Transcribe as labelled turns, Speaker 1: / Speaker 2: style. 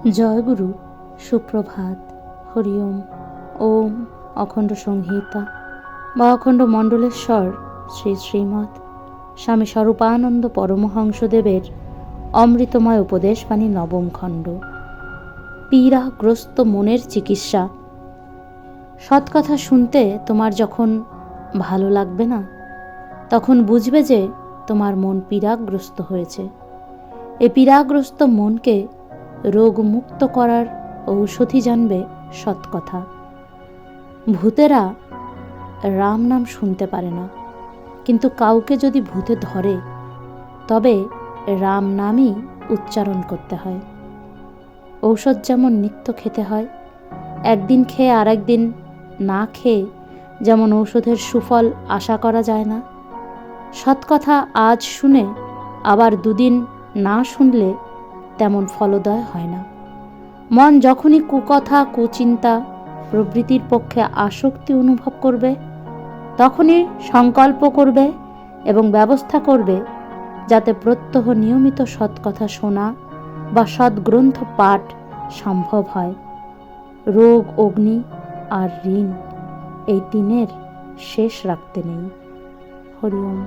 Speaker 1: জয়গুরু, সুপ্রভাত, হরি ওম। ওম অখণ্ড সংহিতা বা অখণ্ড মণ্ডলেশ্বর শ্রী শ্রীমৎ স্বামী স্বরূপানন্দ পরমহংসদেবের অমৃতময় উপদেশবাণী নবম খণ্ড। পীড়াগ্রস্ত মনের চিকিৎসা। সৎকথা শুনতে তোমার যখন ভালো লাগবে না, তখন বুঝবে যে তোমার মন পীড়াগ্রস্ত হয়েছে। এই পীড়াগ্রস্ত মনকে রোগমুক্ত করার ঔষধি জানবে সৎকথা। ভূতেরা রাম নাম শুনতে পারে না, কিন্তু কাউকে যদি ভূতে ধরে তবে রাম নামই উচ্চারণ করতে হয়। ঔষধ যেমন নিত্য খেতে হয়, একদিন খেয়ে আর একদিন না খেয়ে যেমন ঔষধের সুফল আশা করা যায় না, সৎকথা আজ শুনে আবার দুদিন না শুনলে তেমন ফলদয় হয় না। মন যখনই কুকথা, কুচিন্তা প্রভৃতির পক্ষে আসক্তি অনুভব করবে, তখনই সংকল্প করবে এবং ব্যবস্থা করবে যাতে প্রত্যহ নিয়মিত সৎকথা শোনা বা সদ্গ্রন্থ পাঠ সম্ভব হয়। রোগ, অগ্নি আর ঋণ, এই তিনের শেষ রাখতে নেই। হরি ওম।